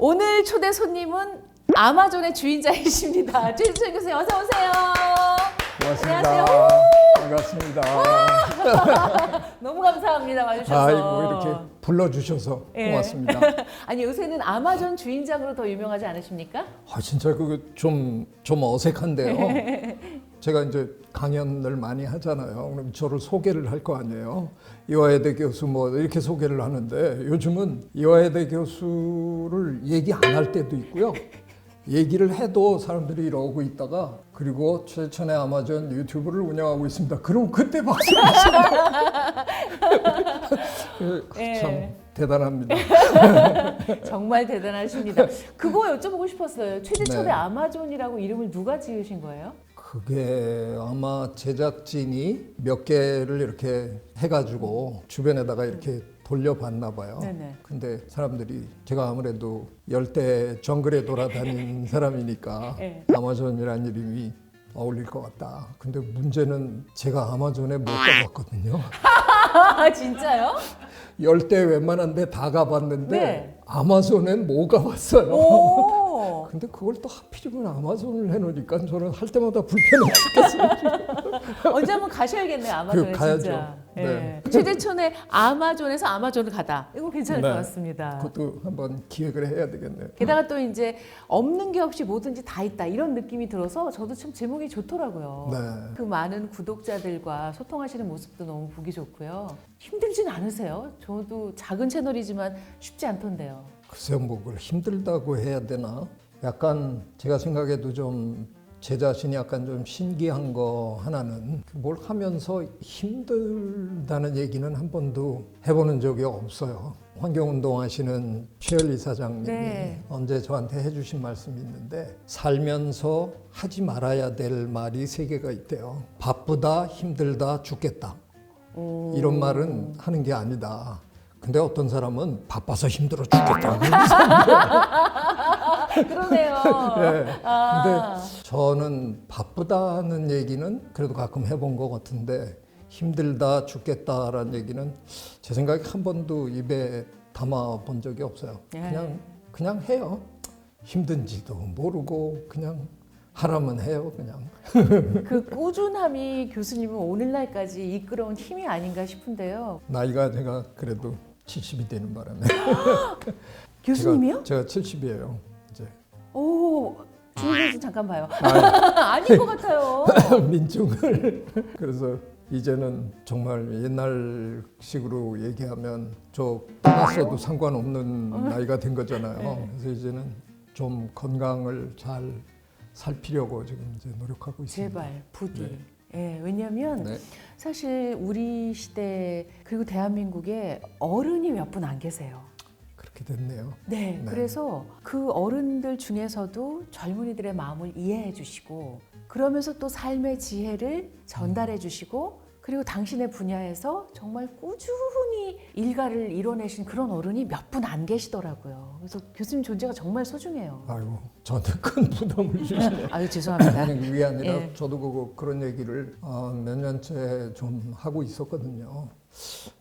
오늘 초대 손님은 아마존의 주인장이십니다. 최지철 교수님 어서 오세요. 고맙습니다. 안녕하세요. 반갑습니다. 너무 감사합니다. 와주셔서. 아이고 이렇게 불러주셔서 예. 고맙습니다. 아니 요새는 아마존 주인장으로 더 유명하지 않으십니까? 아 진짜 그거 좀 어색한데요. 제가 이제 강연을 많이 하잖아요. 그럼 저를 소개를 할 거 아니에요. 이화여대 교수 뭐 이렇게 소개를 하는데 요즘은 이화여대 교수를 얘기 안 할 때도 있고요. 얘기를 해도 사람들이 이러고 있다가 그리고 최천의 아마존 유튜브를 운영하고 있습니다. 그럼 그때 박수를 치는 예. 참 대단합니다. 정말 대단하십니다. 그거 여쭤보고 싶었어요. 최지철의 네. 아마존이라고 이름을 누가 지으신 거예요? 그게 아마 제작진이 몇 개를 이렇게 해가지고 주변에다가 이렇게 돌려봤나 봐요. 네네. 근데 사람들이 제가 아무래도 열대 정글에 돌아다닌 사람이니까 네. 아마존이라는 이름이 어울릴 것 같다. 근데 문제는 제가 아마존에 못 가봤거든요. 아 진짜요? 열대 웬만한 데 다 가봤는데 네. 아마존엔 못 가봤어요. 오. 근데 그걸 또 하필이면 아마존을 해놓으니까 저는 할 때마다 불편해 죽겠어요. 언제 한번 가셔야겠네요. 아마존에 가야죠. 진짜. 네. 예. 최재천의 아마존에서 아마존을 가다. 이거 괜찮을 네. 것 같습니다. 그것도 한번 기획을 해야 되겠네요. 게다가 또 이제 없는 게 없이 뭐든지 다 있다 이런 느낌이 들어서 저도 참 제목이 좋더라고요. 네. 그 많은 구독자들과 소통하시는 모습도 너무 보기 좋고요. 힘들진 않으세요? 저도 작은 채널이지만 쉽지 않던데요. 글쎄요, 뭐 그걸 힘들다고 해야 되나? 약간 제가 생각해도 좀 제 자신이 약간 좀 신기한 거 하나는 뭘 하면서 힘들다는 얘기는 한 번도 해보는 적이 없어요. 환경운동 하시는 최열리 사장님이 네. 언제 저한테 해주신 말씀이 있는데 살면서 하지 말아야 될 말이 3개가 있대요. 바쁘다, 힘들다, 죽겠다. 오. 이런 말은 하는 게 아니다. 근데 어떤 사람은 바빠서 힘들어 죽겠다. 그러네요. 네. 아. 근데 저는 바쁘다는 얘기는 그래도 가끔 해본 것 같은데 힘들다 죽겠다라는 얘기는 제 생각에 한 번도 입에 담아 본 적이 없어요. 네. 그냥 해요. 힘든지도 모르고 그냥 하라면 해요. 그냥. 그 꾸준함이 교수님을 오늘날까지 이끌어온 힘이 아닌가 싶은데요. 나이가 제가 그래도 70이 되는 바람에 교수님이요? 제가 70이에요. 이제 오, 주인공 좀 잠깐 봐요. 아닌 것 같아요. 민중을 그래서 이제는 정말 옛날식으로 얘기하면 저 떠났어도 상관없는 나이가 된 거잖아요. 네. 그래서 이제는 좀 건강을 잘 살피려고 지금 이제 노력하고 있습니다. 제발 부디. 네. 예, 왜냐하면 네. 사실 우리 시대 그리고 대한민국에 어른이 몇 분 안 계세요. 그렇게 됐네요. 네, 네. 그래서 그 어른들 중에서도 젊은이들의 마음을 이해해 주시고 그러면서 또 삶의 지혜를 전달해 주시고 그리고 당신의 분야에서 정말 꾸준히 일가를 이뤄내신 그런 어른이 몇 분 안 계시더라고요. 그래서 교수님 존재가 정말 소중해요. 아이고 저한테 큰 부담을 주시네요. 아유 죄송합니다. 아니 그게 아니라 예. 저도 그런 얘기를 몇 년째 좀 하고 있었거든요.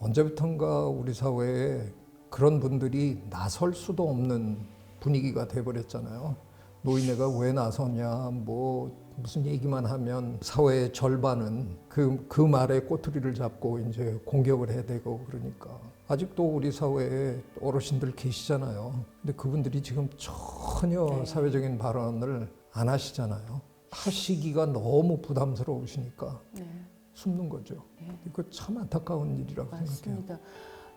언제부턴가 우리 사회에 그런 분들이 나설 수도 없는 분위기가 돼버렸잖아요. 노인네가 왜 나서냐, 뭐 무슨 얘기만 하면 사회의 절반은 그 말에 꼬투리를 잡고 이제 공격을 해야 되고 그러니까 아직도 우리 사회에 어르신들 계시잖아요. 근데 그분들이 지금 전혀 네. 사회적인 발언을 안 하시잖아요. 하시기가 너무 부담스러우시니까 네, 숨는 거죠. 이거 참 안타까운 일이라고 생각해요. 맞습니다.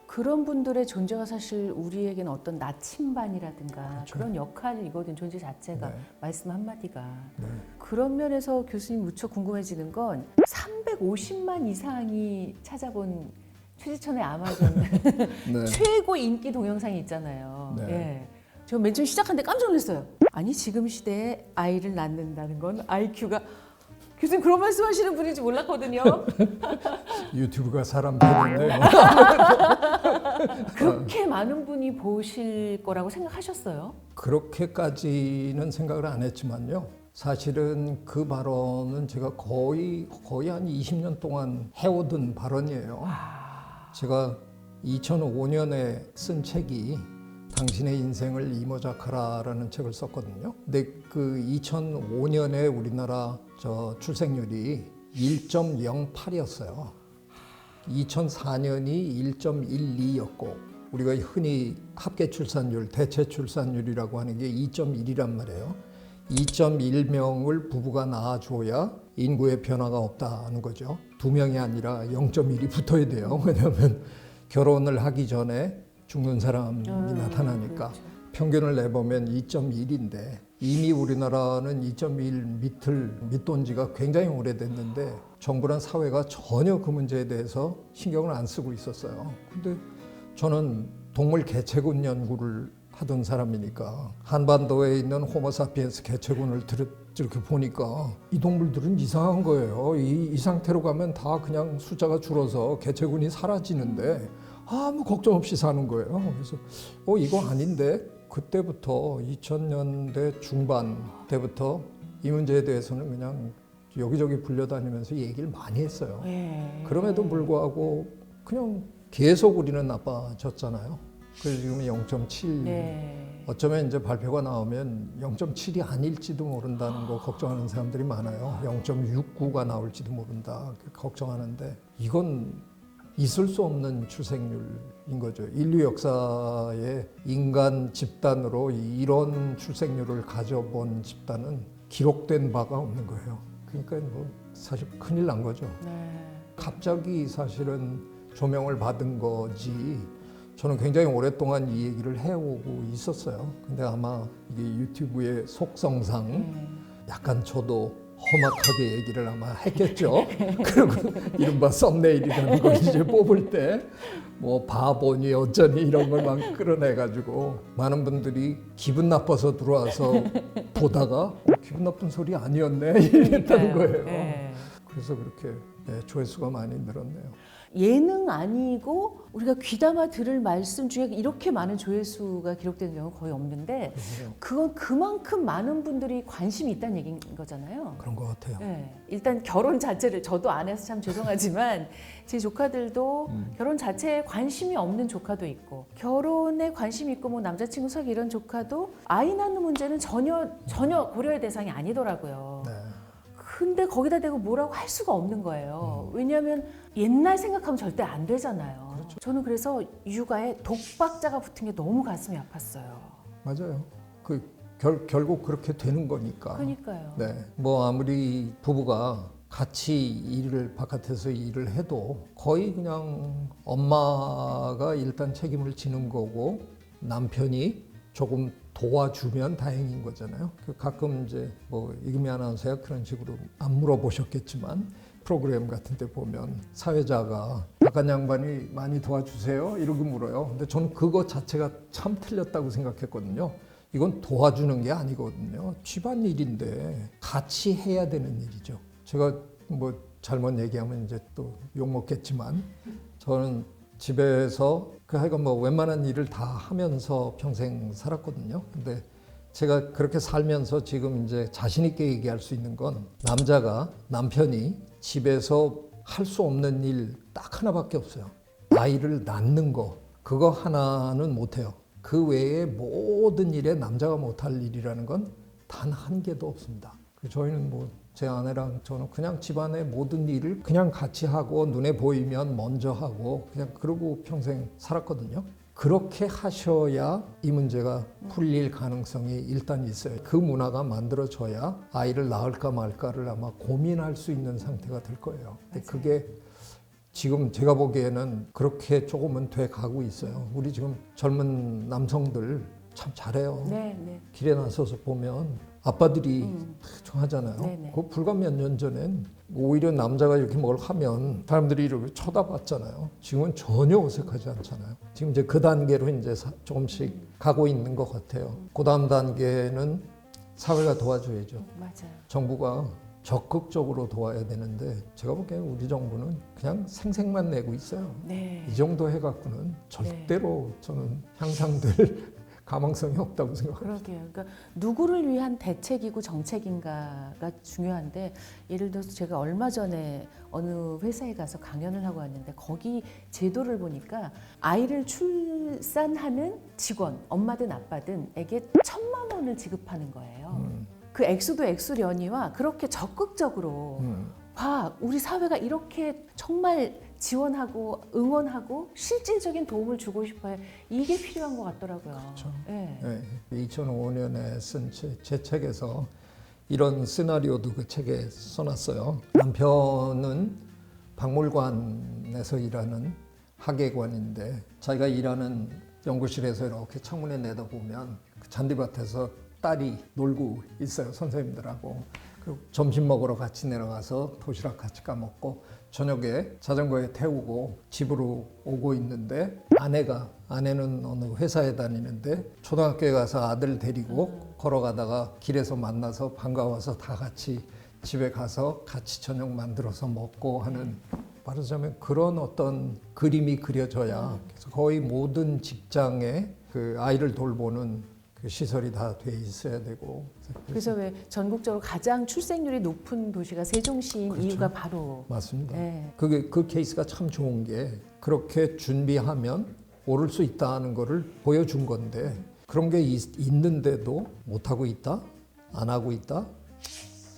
그런 분들의 존재가 사실 우리에게는 어떤 나침반이라든가 그렇죠. 그런 역할이거든 존재 자체가 네. 말씀 한마디가 네. 그런 면에서 교수님 무척 궁금해지는 건 350만 이상이 찾아본 최지천의 아마존 네. 최고 인기 동영상이 있잖아요. 네. 예. 저 맨 처음 시작하는데 깜짝 놀랐어요. 아니 지금 시대에 아이를 낳는다는 건 IQ가 교수님 그런 말씀하시는 분인지 몰랐거든요. 유튜브가 사람 되는데요. 그렇게 많은 분이 보실 거라고 생각하셨어요? 그렇게까지는 생각을 안 했지만요. 사실은 그 발언은 제가 거의 한 20년 동안 해오던 발언이에요. 제가 2005년에 쓴 책이 당신의 인생을 이모작하라라는 책을 썼거든요. 근데 그 2005년에 우리나라 출생률이 1.08이었어요. 2004년이 1.12였고 우리가 흔히 합계 출산율, 대체 출산율이라고 하는 게 2.1이란 말이에요. 2.1명을 부부가 낳아줘야 인구의 변화가 없다는 거죠. 2명이 아니라 0.1이 붙어야 돼요. 왜냐하면 결혼을 하기 전에 죽는 사람이 나타나니까. 그렇죠. 평균을 내보면 2.1인데 이미 우리나라는 2.1 밑돈 지가 굉장히 오래됐는데 정부랑 사회가 전혀 그 문제에 대해서 신경을 안 쓰고 있었어요. 근데 저는 동물 개체군 연구를 하던 사람이니까 한반도에 있는 호모사피엔스 개체군을 이렇게 보니까 이 동물들은 이상한 거예요. 이 상태로 가면 다 그냥 숫자가 줄어서 개체군이 사라지는데 아무 걱정 없이 사는 거예요. 그래서 이거 아닌데 그때부터 2000년대 중반 때부터 이 문제에 대해서는 그냥 여기저기 불려다니면서 얘기를 많이 했어요. 그럼에도 불구하고 그냥 계속 우리는 나빠졌잖아요. 그래서 지금 0.7 어쩌면 이제 발표가 나오면 0.7이 아닐지도 모른다는 거 걱정하는 사람들이 많아요. 0.69가 나올지도 모른다 걱정하는데 이건 있을 수 없는 출생률인 거죠. 인류 역사에 인간 집단으로 이런 출생률을 가져본 집단은 기록된 바가 없는 거예요. 그러니까 뭐 사실 큰일 난 거죠. 갑자기 사실은 조명을 받은 거지. 저는 굉장히 오랫동안 이 얘기를 해오고 있었어요. 근데 아마 이게 유튜브의 속성상 약간 저도 험악하게 얘기를 아마 했겠죠. 그리고 이른바 썸네일이라는 걸 이제 뽑을 때 뭐 바보니 어쩌니 이런 걸 막 끌어내가지고 많은 분들이 기분 나빠서 들어와서 보다가 기분 나쁜 소리 아니었네 이랬다는 거예요. 그래서 그렇게 조회수가 많이 늘었네요. 예능 아니고 우리가 귀담아 들을 말씀 중에 이렇게 많은 조회수가 기록되는 경우가 거의 없는데 그건 그만큼 많은 분들이 관심이 있다는 얘기인 거잖아요. 그런 것 같아요. 일단 결혼 자체를 저도 안 해서 참 죄송하지만 제 조카들도 결혼 자체에 관심이 없는 조카도 있고 결혼에 관심이 있고 뭐 남자친구 사귀 이런 조카도 아이 낳는 문제는 전혀 고려의 대상이 아니더라고요. 근데 거기다 대고 뭐라고 할 수가 없는 거예요. 왜냐하면 옛날 생각하면 절대 안 되잖아요. 그렇죠. 저는 그래서 육아에 독박자가 붙은 게 너무 가슴이 아팠어요. 맞아요. 결국 그렇게 되는 거니까. 그러니까요. 뭐 아무리 부부가 같이 바깥에서 일을 해도 거의 그냥 엄마가 일단 책임을 지는 거고 남편이 조금 도와주면 다행인 거잖아요. 가끔 이제 뭐 이금희 아나운서가 그런 식으로 안 물어보셨겠지만 프로그램 같은 데 보면 사회자가 바깥 양반이 많이 도와주세요 이러고 물어요. 근데 저는 그거 자체가 참 틀렸다고 생각했거든요. 이건 도와주는 게 아니거든요. 집안일인데 같이 해야 되는 일이죠. 제가 뭐 잘못 얘기하면 이제 또 욕먹겠지만 저는 집에서 하여간 뭐 웬만한 일을 다 하면서 평생 살았거든요. 근데 제가 그렇게 살면서 지금 이제 자신 있게 얘기할 수 있는 건 남편이 집에서 할 수 없는 일 딱 하나밖에 없어요. 아이를 낳는 거. 그거 하나는 못해요. 그 외에 모든 일에 남자가 못할 일이라는 건 단 한 개도 없습니다. 저희는 뭐 제 아내랑 저는 그냥 집안의 모든 일을 그냥 같이 하고 눈에 보이면 먼저 하고 그냥 그러고 평생 살았거든요. 그렇게 하셔야 이 문제가 풀릴 가능성이 일단 있어요. 그 문화가 만들어져야 아이를 낳을까 말까를 아마 고민할 수 있는 상태가 될 거예요. 근데 그게 지금 제가 보기에는 그렇게 조금은 돼 가고 있어요. 우리 지금 젊은 남성들 참 잘해요. 길에 나서서 보면 아빠들이 하잖아요. 그 불과 몇 년 전엔 오히려 남자가 이렇게 뭘 하면 사람들이 이렇게 쳐다봤잖아요. 지금은 전혀 어색하지 않잖아요. 지금 이제 그 단계로 이제 조금씩 가고 있는 것 같아요. 그 다음 단계는 사회가 도와줘야죠. 맞아요. 정부가 적극적으로 도와야 되는데 제가 보기에는 우리 정부는 그냥 생색만 내고 있어요. 이 정도 해갖고는 절대로 저는 향상될 가망성이 없다고 생각합니다. 그러게요. 그러니까 누구를 위한 대책이고 정책인가가 중요한데 예를 들어서 제가 얼마 전에 어느 회사에 가서 강연을 하고 왔는데 거기 제도를 보니까 아이를 출산하는 직원, 엄마든 아빠든에게 1,000만 원을 지급하는 거예요. 그 액수도 액수련이와 그렇게 적극적으로 봐, 우리 사회가 이렇게 정말 지원하고 응원하고 실질적인 도움을 주고 싶어요. 이게 필요한 것 같더라고요. 그렇죠. 네. 네, 2005년에 쓴 제 책에서 이런 시나리오도 그 책에 써놨어요. 남편은 박물관에서 일하는 학예관인데 자기가 일하는 연구실에서 이렇게 창문에 내다보면 그 잔디밭에서 딸이 놀고 있어요. 선생님들하고. 그리고 점심 먹으러 같이 내려가서 도시락 같이 까먹고 저녁에 자전거에 태우고 집으로 오고 있는데 아내는 어느 회사에 다니는데 초등학교에 가서 아들 데리고 걸어가다가 길에서 만나서 반가워서 다 같이 집에 가서 같이 저녁 만들어서 먹고 하는, 말하자면 그런 어떤 그림이 그려져야 그래서 거의 모든 직장에 그 아이를 돌보는 그 시설이 다 돼 있어야 되고. 그래서 왜 전국적으로 가장 출생률이 높은 도시가 세종시인 그렇죠. 이유가 바로 맞습니다. 네. 그 케이스가 참 좋은 게 그렇게 준비하면 오를 수 있다는 거를 보여준 건데 그런 게 있는데도 못하고 있다, 안 하고 있다,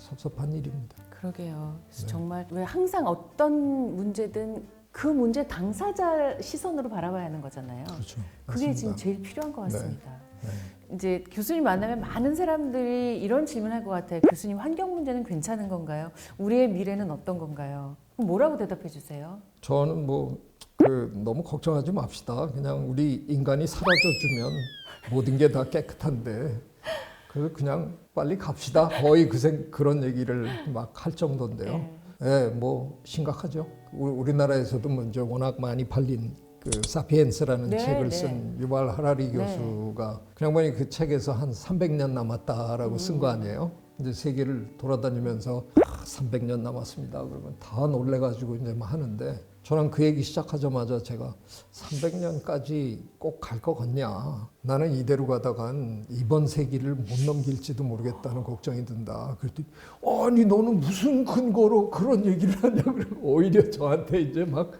섭섭한 일입니다. 그러게요. 그래서 네. 정말 왜 항상 어떤 문제든 그 문제 당사자 시선으로 바라봐야 하는 거잖아요. 그렇죠. 그게 맞습니다. 지금 제일 필요한 것 같습니다. 네. 이제 교수님 만나면 많은 사람들이 이런 질문할 것 같아요. 교수님, 환경 문제는 괜찮은 건가요? 우리의 미래는 어떤 건가요? 그럼 뭐라고 대답해 주세요? 저는 너무 걱정하지 맙시다. 그냥 우리 인간이 사라져주면 모든 게 다 깨끗한데 그래서 그냥 빨리 갑시다. 거의 그런 얘기를 막 할 정도인데요. 네. 예, 뭐 심각하죠. 우리나라에서도 먼저 워낙 많이 팔린 그 사피엔스라는 네, 책을 네. 쓴 유발 하라리 네. 교수가 그냥 보니 그 책에서 한 300년 남았다라고 쓴 거 아니에요. 이제 세계를 돌아다니면서 300년 남았습니다. 그러면 다 놀래가지고 이제 막 하는데 저는 그 얘기 시작하자마자 제가 300년까지 꼭 갈 것 같냐. 나는 이대로 가다간 이번 세기를 못 넘길지도 모르겠다는 걱정이 든다. 그랬더니 아니 너는 무슨 근거로 그런 얘기를 하냐고 오히려 저한테 이제 막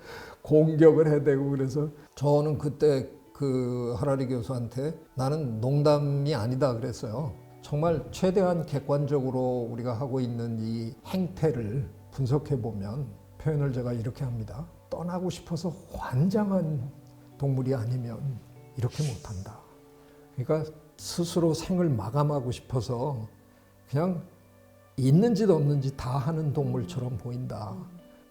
공격을 해대고 그래서 저는 그때 그 하라리 교수한테 나는 농담이 아니다 그랬어요. 정말 최대한 객관적으로 우리가 하고 있는 이 행태를 분석해 보면 표현을 제가 이렇게 합니다. 떠나고 싶어서 환장한 동물이 아니면 이렇게 못한다. 그러니까 스스로 생을 마감하고 싶어서 그냥 있는 짓 없는 짓 다 하는 동물처럼 보인다.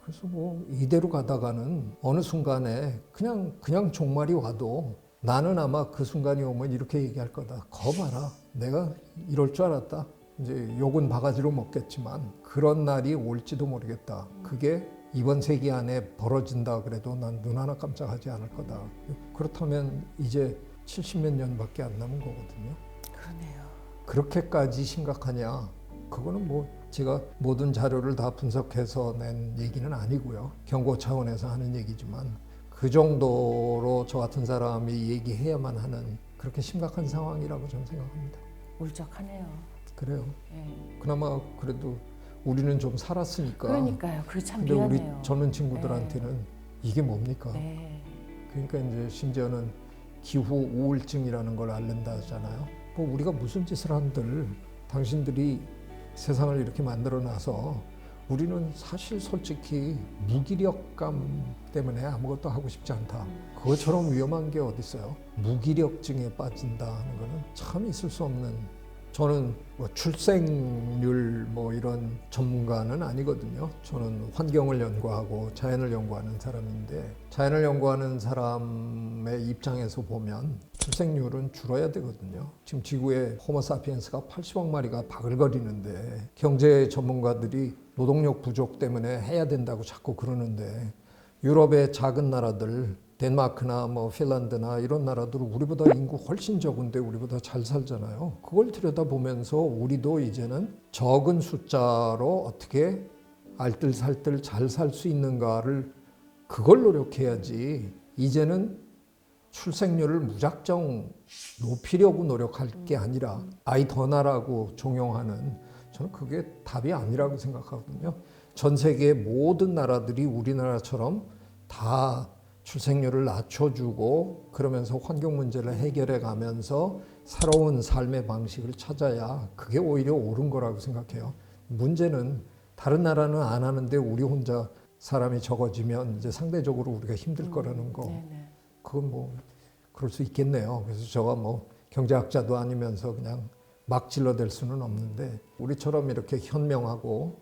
그래서 뭐 이대로 가다가는 어느 순간에 그냥 종말이 와도 나는 아마 그 순간이 오면 이렇게 얘기할 거다. 거 봐라. 내가 이럴 줄 알았다. 이제 욕은 바가지로 먹겠지만 그런 날이 올지도 모르겠다. 그게 이번 세기 안에 벌어진다 그래도 난 눈 하나 깜짝하지 않을 거다. 그렇다면 이제 70몇 년밖에 안 남은 거거든요. 그러네요. 그렇게까지 심각하냐? 그거는 뭐 제가 모든 자료를 다 분석해서 낸 얘기는 아니고요. 경고 차원에서 하는 얘기지만 그 정도로 저 같은 사람이 얘기해야만 하는 그렇게 심각한 상황이라고 저는 생각합니다. 울적하네요. 그래요. 네. 그나마 그래도 우리는 좀 살았으니까. 그러니까요. 그게 참 근데 우리 미안해요. 젊은 친구들한테는 이게 뭡니까? 네. 그러니까 이제 심지어는 기후 우울증이라는 걸 앓는다 하잖아요. 뭐 우리가 무슨 짓을 한들 당신들이 세상을 이렇게 만들어 놔서 우리는 사실 솔직히 무기력감 때문에 아무것도 하고 싶지 않다. 그것처럼 위험한 게 어디 있어요? 무기력증에 빠진다 하는 거는 참 있을 수 없는. 저는 뭐 출생률 뭐 이런 전문가는 아니거든요. 저는 환경을 연구하고 자연을 연구하는 사람인데 자연을 연구하는 사람의 입장에서 보면 출생률은 줄어야 되거든요. 지금 지구에 호모사피엔스가 80억 마리가 바글거리는데 경제 전문가들이 노동력 부족 때문에 해야 된다고 자꾸 그러는데 유럽의 작은 나라들 덴마크나 뭐 핀란드나 이런 나라들은 우리보다 인구 훨씬 적은데 우리보다 잘 살잖아요. 그걸 들여다보면서 우리도 이제는 적은 숫자로 어떻게 알뜰살뜰 잘 살 수 있는가를 그걸 노력해야지 이제는 출생률을 무작정 높이려고 노력할 게 아니라 아이 더 낳으라고 종용하는, 저는 그게 답이 아니라고 생각하거든요. 전 세계의 모든 나라들이 우리나라처럼 다 출생률을 낮춰주고 그러면서 환경 문제를 해결해 가면서 새로운 삶의 방식을 찾아야 그게 오히려 옳은 거라고 생각해요. 문제는 다른 나라는 안 하는데 우리 혼자 사람이 적어지면 이제 상대적으로 우리가 힘들 거라는 거. 네네. 그건 뭐 그럴 수 있겠네요. 그래서 제가 뭐 경제학자도 아니면서 그냥 막 질러댈 수는 없는데, 우리처럼 이렇게 현명하고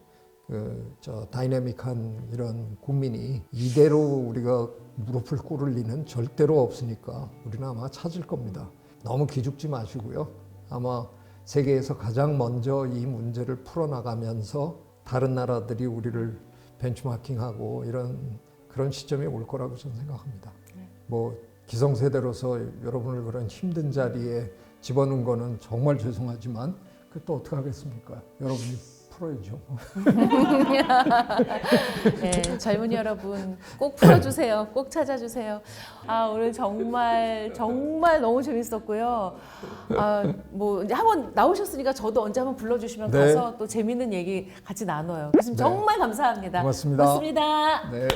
다이내믹한 이런 국민이 이대로 우리가 무릎을 꿇을 리는 절대로 없으니까 우리는 아마 찾을 겁니다. 너무 기죽지 마시고요. 아마 세계에서 가장 먼저 이 문제를 풀어나가면서 다른 나라들이 우리를 벤치마킹하고 이런 그런 시점이 올 거라고 저는 생각합니다. 뭐 기성세대로서 여러분을 그런 힘든 자리에 집어넣은 거는 정말 죄송하지만 그 또 어떻게 하겠습니까? 여러분이 풀어야죠. 네, 젊은이 여러분 꼭 풀어주세요. 꼭 찾아주세요. 아, 오늘 정말 너무 재밌었고요. 아, 뭐 이제 한번 나오셨으니까 저도 언제 한번 불러주시면 네. 가서 또 재밌는 얘기 같이 나눠요. 교수님 네. 정말 감사합니다. 고맙습니다. 고맙습니다. 네.